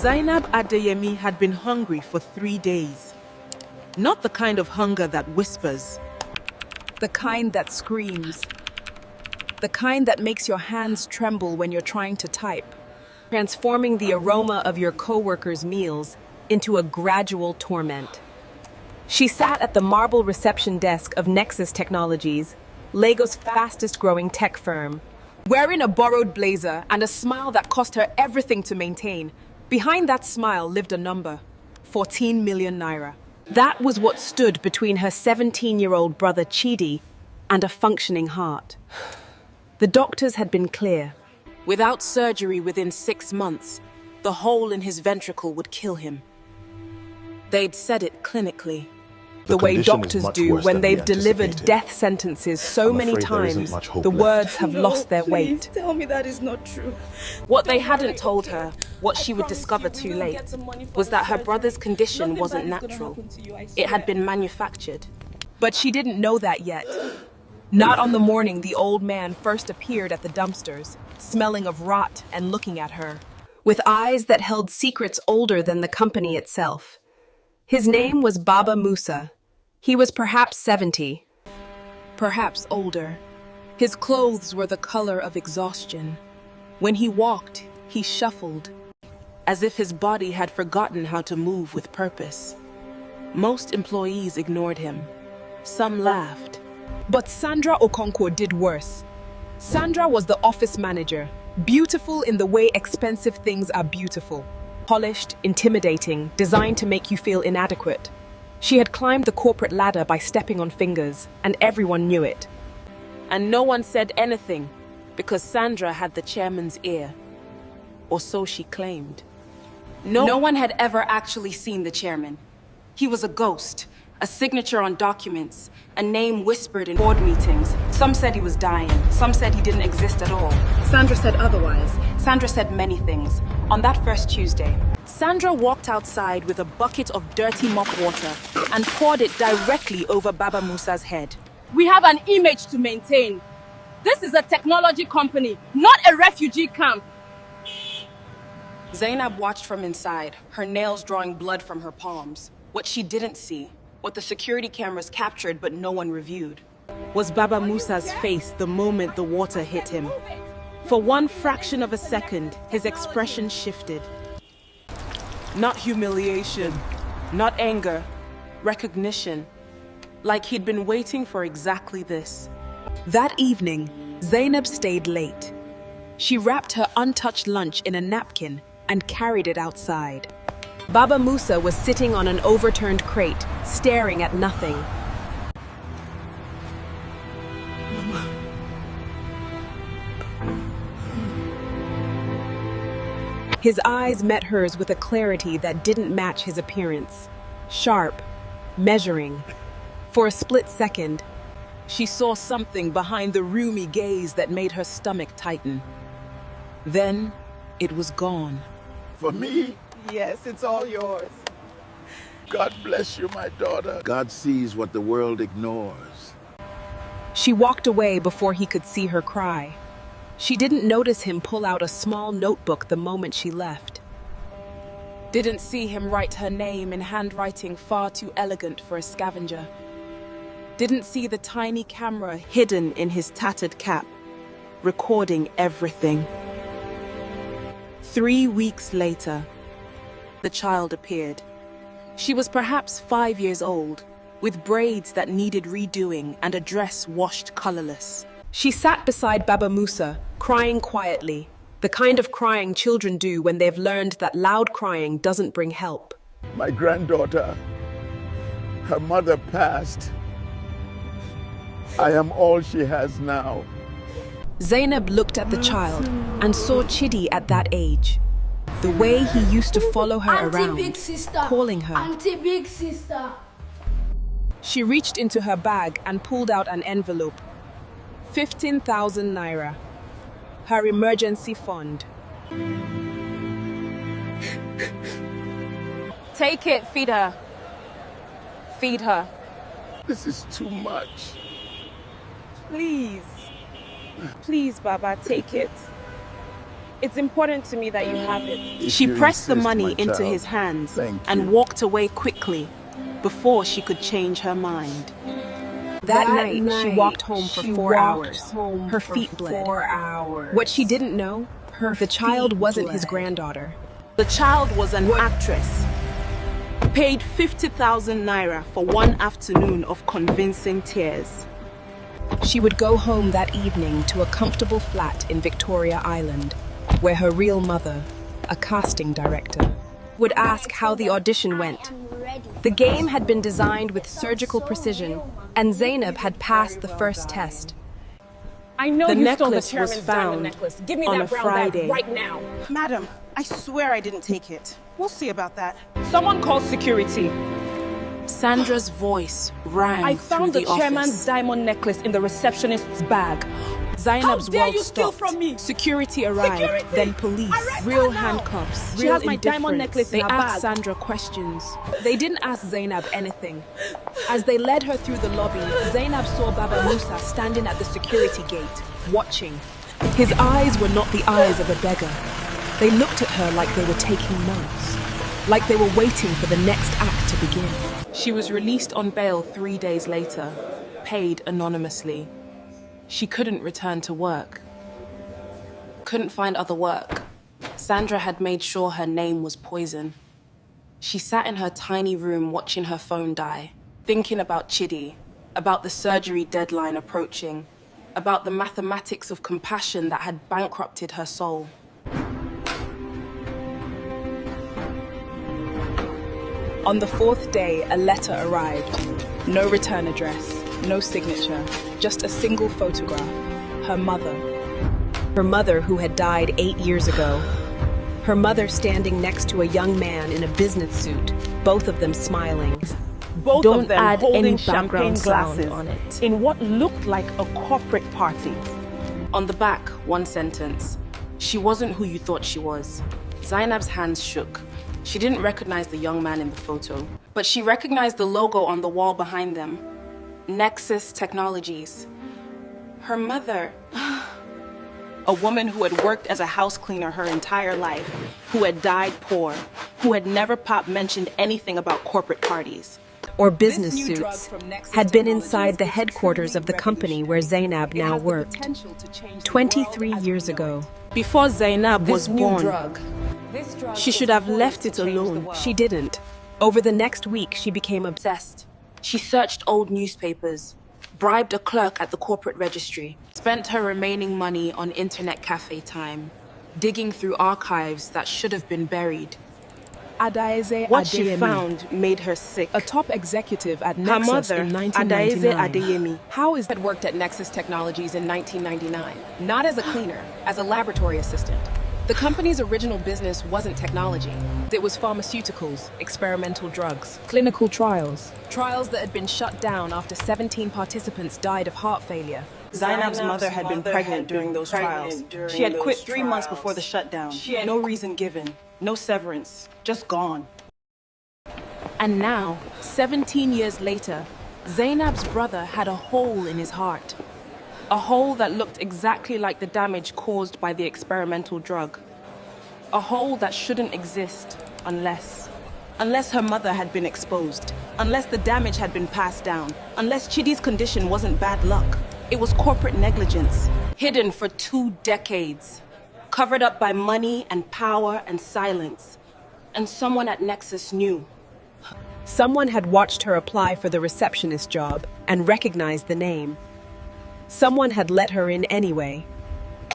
Zanab Adi had been hungry for 3 days. Not the kind of hunger that whispers. The kind that screams. The kind that makes your hands tremble when you're trying to type, transforming the aroma of your coworkers' meals into a gradual torment. She sat at the marble reception desk of Nexus Technologies, Lagos' fastest-growing tech firm, wearing a borrowed blazer and a smile that cost her everything to maintain. Behind that smile lived a number: 14 million naira. That was what stood between her 17-year-old brother Chidi and a functioning heart. The doctors had been clear. Without surgery within 6 months, the hole in his ventricle would kill him. They'd said it clinically. The way doctors do when they've delivered death sentences so many times, the words have lost their weight. Tell me that is not true. What they hadn't told her, what she would discover too late, was that her brother's condition wasn't natural. It had been manufactured. But she didn't know that yet. Not on the morning the old man first appeared at the dumpsters, smelling of rot and looking at her, with eyes that held secrets older than the company itself. His name was Baba Musa. He was perhaps 70, perhaps older. His clothes were the color of exhaustion. When he walked, he shuffled, as if his body had forgotten how to move with purpose. Most employees ignored him. Some laughed. But Sandra Okonkwo did worse. Sandra was the office manager, beautiful in the way expensive things are beautiful. Polished, intimidating, designed to make you feel inadequate. She had climbed the corporate ladder by stepping on fingers, and everyone knew it. And no one said anything, because Sandra had the chairman's ear. Or so she claimed. No one had ever actually seen the chairman. He was a ghost, a signature on documents, a name whispered in board meetings. Some said he was dying, some said he didn't exist at all. Sandra said otherwise. Sandra said many things. On that first Tuesday, Sandra walked outside with a bucket of dirty mop water and poured it directly over Baba Musa's head. We have an image to maintain. This is a technology company, not a refugee camp. Zainab watched from inside, her nails drawing blood from her palms. What she didn't see, what the security cameras captured but no one reviewed, was Baba Musa's face the moment the water hit him. For one fraction of a second, his expression shifted. Not humiliation, not anger, recognition. Like he'd been waiting for exactly this. That evening, Zainab stayed late. She wrapped her untouched lunch in a napkin and carried it outside. Baba Musa was sitting on an overturned crate, staring at nothing. His eyes met hers with a clarity that didn't match his appearance. Sharp, measuring. For a split second, she saw something behind the rheumy gaze that made her stomach tighten. Then, it was gone. For me? Yes, it's all yours. God bless you, my daughter. God sees what the world ignores. She walked away before he could see her cry. She didn't notice him pull out a small notebook the moment she left. Didn't see him write her name in handwriting far too elegant for a scavenger. Didn't see the tiny camera hidden in his tattered cap, recording everything. 3 weeks later, the child appeared. She was perhaps 5 years old, with braids that needed redoing and a dress washed colorless. She sat beside Baba Musa, crying quietly, the kind of crying children do when they've learned that loud crying doesn't bring help. My granddaughter, her mother passed. I am all she has now. Zainab looked at the child and saw Chidi at that age. The way he used to follow her around, Big sister. calling her. Auntie Big Sister. She reached into her bag and pulled out an envelope. 15,000 naira. Her emergency fund. Take it, feed her. Feed her. This is too much. Please. Please, Baba, take it. It's important to me that you have it. If She you pressed the insist, money my into child. his hands Thank and you. walked away quickly before she could change her mind. That night, she walked home for 4 hours. Her feet bled. What she didn't know, the child wasn't his granddaughter. The child was an actress. Paid 50,000 naira for one afternoon of convincing tears. She would go home that evening to a comfortable flat in Victoria Island, where her real mother, a casting director, would ask how the audition went. The game had been designed with surgical precision, and Zanab had passed the first test. I know The you stole the necklace was chairman's diamond found necklace. Give me on that a brown Friday. bag right now. Madam, I swear I didn't take it. We'll see about that. Someone call security. Sandra's voice rang I through found the the chairman's office. diamond necklace in the receptionist's bag. Zainab's How dare world you steal stopped. from me? Security arrived, Security! then police, Arrest real her now! handcuffs, She real has my diamond indifference. necklace in They her asked bag. Sandra questions. They didn't ask Zanab anything. As they led her through the lobby, Zanab saw Baba Musa standing at the security gate, watching. His eyes were not the eyes of a beggar. They looked at her like they were taking notes, like they were waiting for the next act to begin. She was released on bail 3 days later, paid anonymously. She couldn't return to work. Couldn't find other work. Sandra had made sure her name was poison. She sat in her tiny room watching her phone die, thinking about Chidi, about the surgery deadline approaching, about the mathematics of compassion that had bankrupted her soul. On the 4th day, a letter arrived. No return address, no signature, just a single photograph. Her mother. Her mother who had died 8 years ago. Her mother standing next to a young man in a business suit, both of them smiling. Both Don't of them add holding any champagne background sound glasses on it. in what looked like a corporate party. On the back, one sentence. She wasn't who you thought she was. Zainab's hands shook. She didn't recognize the young man in the photo, but she recognized the logo on the wall behind them. Nexus Technologies. Her mother. A woman who had worked as a house cleaner her entire life, who had died poor, who had never mentioned anything about corporate parties. Or business suits, had been inside the headquarters of the company where Zanab now worked. 23 years ago. Before Zainab was born, This drug she should have left it alone. She didn't. Over the next week, she became obsessed. She searched old newspapers, bribed a clerk at the corporate registry, spent her remaining money on internet cafe time, digging through archives that should have been buried. What she found made her sick. a top executive at Her Nexus mother, in Adaeze 1999. Adeyemi, How is that worked at Nexus Technologies in 1999? Not as a cleaner, as a laboratory assistant. The company's original business wasn't technology. It was pharmaceuticals, experimental drugs, clinical trials. trials that had been shut down after 17 participants died of heart failure. Zainab's mother had been pregnant during those trials. She had quit 3 months before the shutdown. No reason given, no severance, just gone. and now, 17 years later, Zainab's brother had a hole in his heart. A hole that looked exactly like the damage caused by the experimental drug. A hole that shouldn't exist unless her mother had been exposed, unless the damage had been passed down, unless Chidi's condition wasn't bad luck. It was corporate negligence, hidden for 2 decades, covered up by money and power and silence. And someone at Nexus knew. Someone had watched her apply for the receptionist job and recognized the name. Someone had let her in anyway.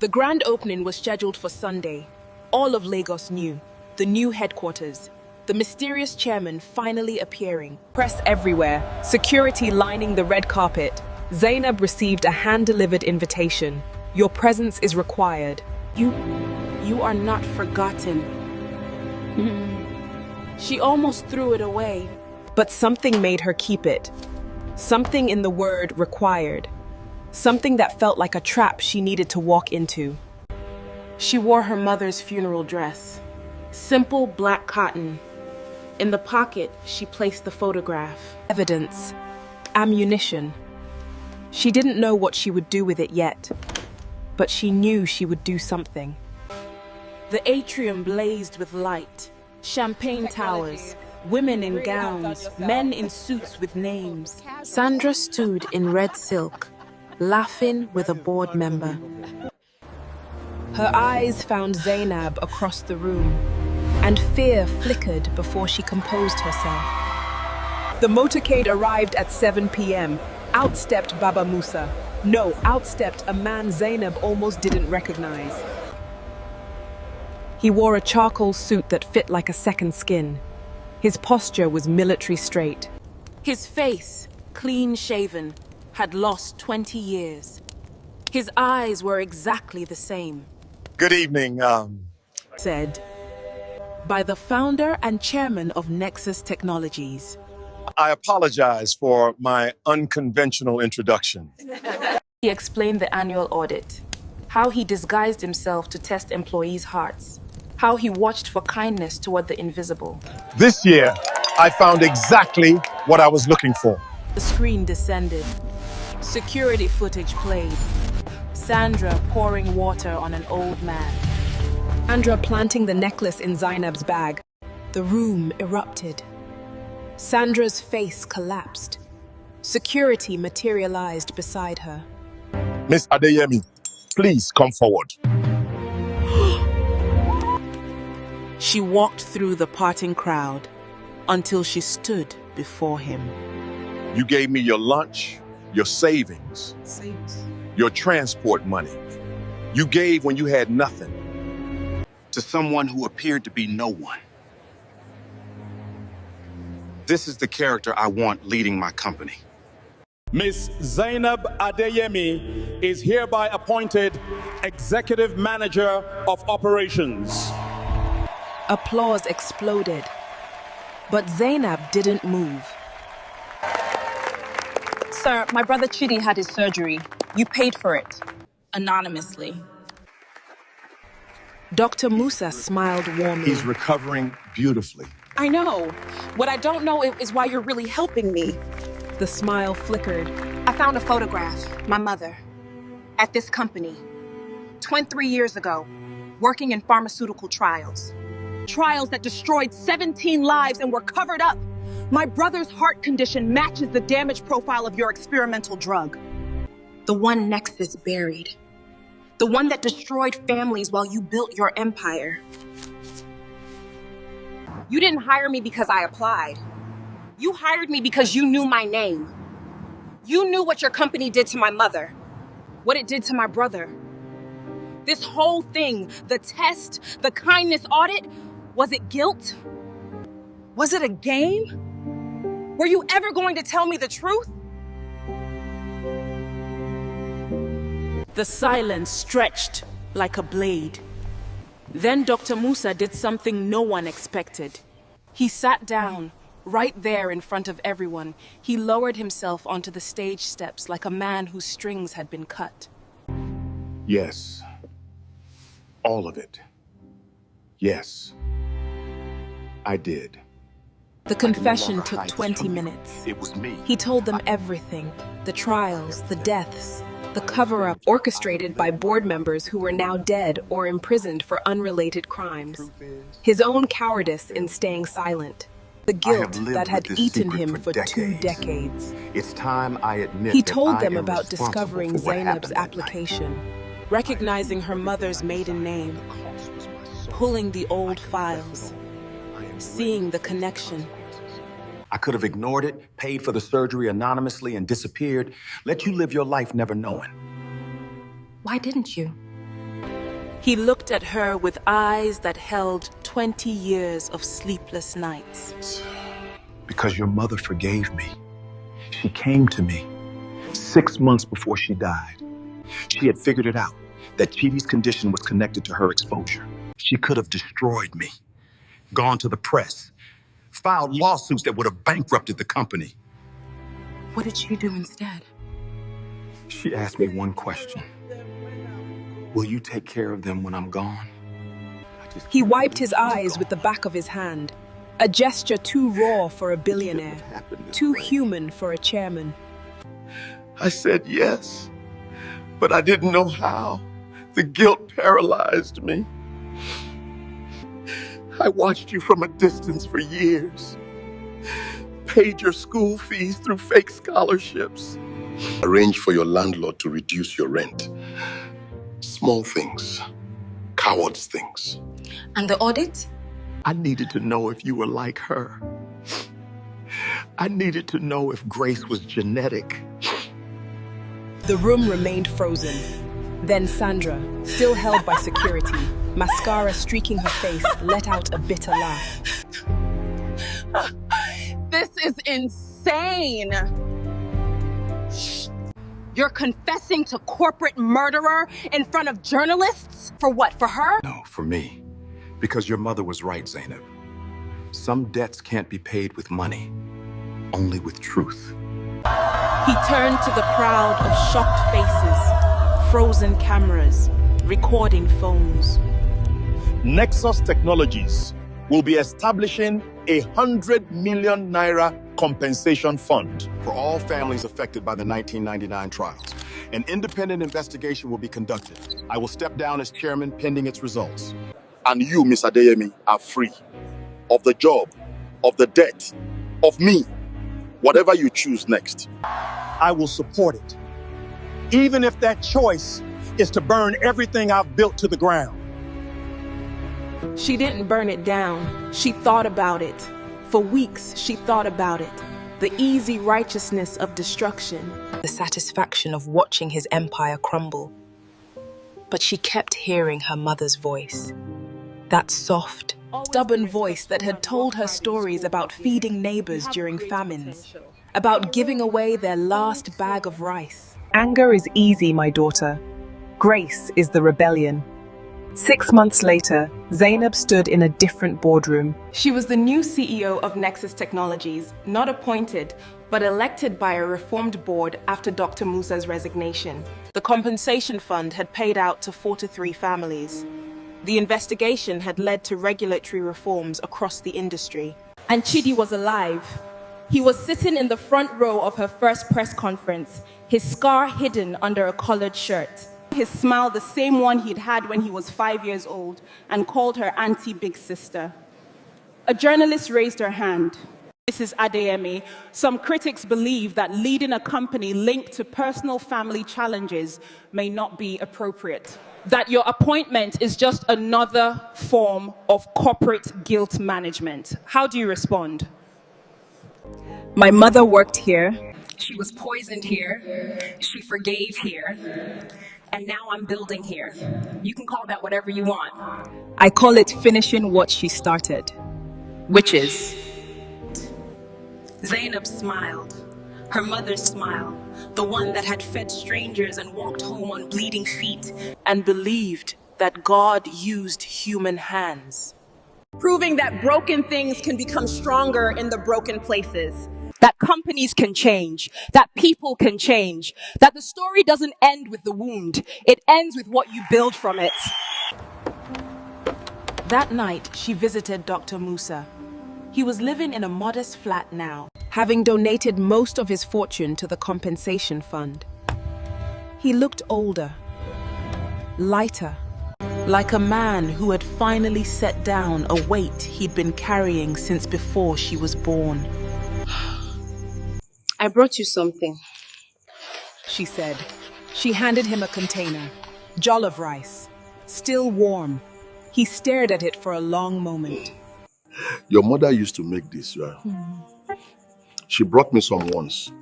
The grand opening was scheduled for Sunday. All of Lagos knew. The new headquarters. The mysterious chairman finally appearing. Press everywhere, security lining the red carpet. Zainab received a hand-delivered invitation. Your presence is required. You are not forgotten. She almost threw it away. But something made her keep it. Something in the word required. Something that felt like a trap she needed to walk into. She wore her mother's funeral dress. Simple black cotton. In the pocket, she placed the photograph. Evidence. Ammunition. She didn't know what she would do with it yet. But she knew she would do something. The atrium blazed with light. Champagne towers, women in gowns, men in suits with names. Sandra stood in red silk, laughing with a board member. Her eyes found Zanab across the room, and fear flickered before she composed herself. The motorcade arrived at 7 p.m. Outstepped Baba Musa. No, outstepped a man Zanab almost didn't recognize. He wore a charcoal suit that fit like a second skin. His posture was military straight. His face, clean-shaven, had lost 20 years. His eyes were exactly the same. Good evening, Said by the founder and chairman of Nexus Technologies. I apologize for my unconventional introduction. He explained the annual audit, how he disguised himself to test employees' hearts, how he watched for kindness toward the invisible. This year, I found exactly what I was looking for. The screen descended. Security footage played. Sandra pouring water on an old man. Sandra planting the necklace in Zainab's bag. The room erupted. Sandra's face collapsed. Security materialized beside her. Miss Adeyemi, please come forward. She walked through the parting crowd until she stood before him. You gave me your lunch, your savings, your transport money. You gave when you had nothing to someone who appeared to be no one. This is the character I want leading my company. Ms. Zanab Adeyemi is hereby appointed Executive Manager of Operations. Applause exploded, but Zainab didn't move. Sir, my brother Chidi had his surgery. You paid for it. Anonymously. Dr. Musa smiled warmly. He's recovering beautifully. I know. What I don't know is why you're really helping me. The smile flickered. I found a photograph, my mother, at this company, 23 years ago, working in pharmaceutical trials. Trials that destroyed 17 lives and were covered up. My brother's heart condition matches the damage profile of your experimental drug. The one Nexus buried. The one that destroyed families while you built your empire. You didn't hire me because I applied. You hired me because you knew my name. You knew what your company did to my mother, what it did to my brother. This whole thing, the test, the kindness audit, was it guilt? Was it a game? Were you ever going to tell me the truth? The silence stretched like a blade. Then Dr. Musa did something no one expected. He sat down, right there in front of everyone. He lowered himself onto the stage steps like a man whose strings had been cut. Yes. All of it. Yes. I did. The confession took 20 minutes. It was me. He told them everything. The trials, the deaths, the cover-up orchestrated by board members who were now dead or imprisoned for unrelated crimes. His own cowardice in staying silent. The guilt that had eaten him for 2 decades. It's time I admit He told them about discovering Zainab's application. Recognizing her mother's maiden name. Pulling the old files. Seeing the connection. I could have ignored it, paid for the surgery anonymously, and disappeared. Let you live your life never knowing. Why didn't you? He looked at her with eyes that held 20 years of sleepless nights. Because your mother forgave me. She came to me 6 months before she died. She had figured it out, that Chidi's condition was connected to her exposure. She could have destroyed me, gone to the press, filed lawsuits that would have bankrupted the company. What did she do instead? She asked me one question. Will you take care of them when I'm gone? He wiped his eyes with the back of his hand. A gesture too raw for a billionaire, too human for a chairman. I said yes, but I didn't know how. The guilt paralyzed me. I watched you from a distance for years. Paid your school fees through fake scholarships. Arranged for your landlord to reduce your rent. Small things. Coward's things. And the audit? I needed to know if you were like her. I needed to know if Grace was genetic. The room remained frozen. Then Sandra, still held by security, mascara streaking her face, let out a bitter laugh. This is insane! You're confessing to corporate murderer in front of journalists? For what, for her? No, for me. Because your mother was right, Zanab. Some debts can't be paid with money, only with truth. He turned to the crowd of shocked faces, frozen cameras, recording phones. Nexus Technologies will be establishing a 100 million naira compensation fund For all families affected by the 1999 trials, an independent investigation will be conducted. I will step down as chairman pending its results. And you, Miss Adeyemi, are free of the job, of the debt, of me, whatever you choose next. I will support it, even if that choice is to burn everything I've built to the ground. She didn't burn it down. She thought about it. For weeks, she thought about it. The easy righteousness of destruction. The satisfaction of watching his empire crumble. But she kept hearing her mother's voice. That soft, stubborn voice that had told her stories about feeding neighbors during famines, about giving away their last bag of rice. Anger is easy, my daughter. Grace is the rebellion. 6 months later, Zanab stood in a different boardroom. She was the new CEO of Nexus Technologies, not appointed, but elected by a reformed board after Dr. Musa's resignation. The compensation fund had paid out to 43 families. The investigation had led to regulatory reforms across the industry. And Chidi was alive. He was sitting in the front row of her first press conference, his scar hidden under a collared shirt. His smile the same one he'd had when he was 5 years old, and called her Auntie Big Sister. A journalist raised her hand. Mrs. Adeyemi, some critics believe that leading a company linked to personal family challenges may not be appropriate. That your appointment is just another form of corporate guilt management. How do you respond? My mother worked here. She was poisoned here. She forgave here. And now I'm building here. You can call that whatever you want. I call it finishing what she started. Which is? Zanab smiled. Her mother's smile. The one that had fed strangers and walked home on bleeding feet. And believed that God used human hands. Proving that broken things can become stronger in the broken places. That companies can change, that people can change, that the story doesn't end with the wound, it ends with what you build from it. That night, she visited Dr. Musa. He was living in a modest flat now, Having donated most of his fortune to the compensation fund. He looked older, lighter. like a man who had finally set down a weight he'd been carrying since before she was born. I brought you something. She said. She handed him a container, jollof rice, still warm. He stared at it for a long moment. Your mother used to make this, right? She brought me some once.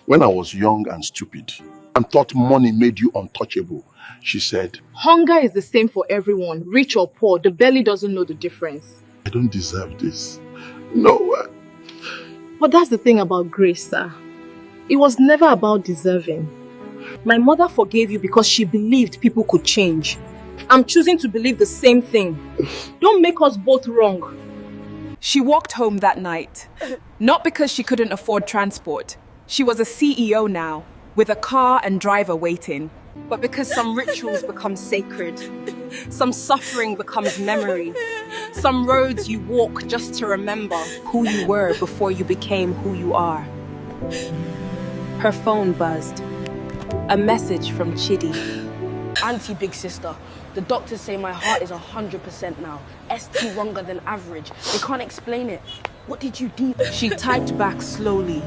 When I was young and stupid and thought money made you untouchable, she said, Hunger is the same for everyone, rich or poor. The belly doesn't know the difference. I don't deserve this. No. But that's the thing about grace, sir. It was never about deserving. My mother forgave you because she believed people could change. I'm choosing to believe the same thing. Don't make us both wrong. She walked home that night, not because she couldn't afford transport. She was a CEO now, with a car and driver waiting. But because some rituals become sacred, some suffering becomes memory, some roads you walk just to remember Who you were before you became who you are. Her phone buzzed. A message from Chidi. Auntie Big Sister, The doctors say my heart is 100% now. ST wronger than average. They can't explain it. What did you do? She typed back slowly,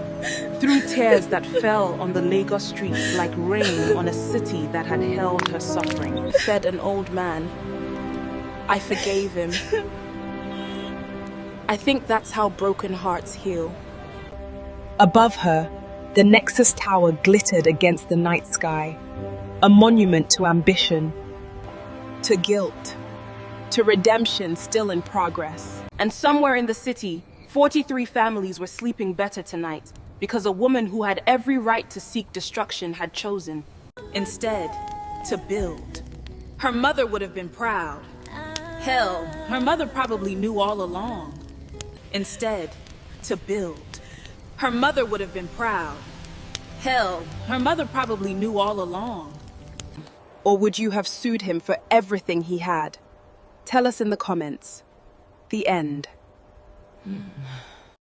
through tears that fell on the Lagos streets like rain on a city that had held her suffering. Said an old man, I forgave him. I think that's how broken hearts heal. Above her, the Nexus Tower glittered against the night sky, a monument to ambition, to guilt, to redemption still in progress. And somewhere in the city, 43 families were sleeping better tonight because a woman who had every right to seek destruction had chosen, instead, to build. Her mother would have been proud. Hell, her mother probably knew all along. Instead, to build. Her mother would have been proud. Hell, her mother probably knew all along. Or would you have sued him for everything he had? Tell us in the comments. The end.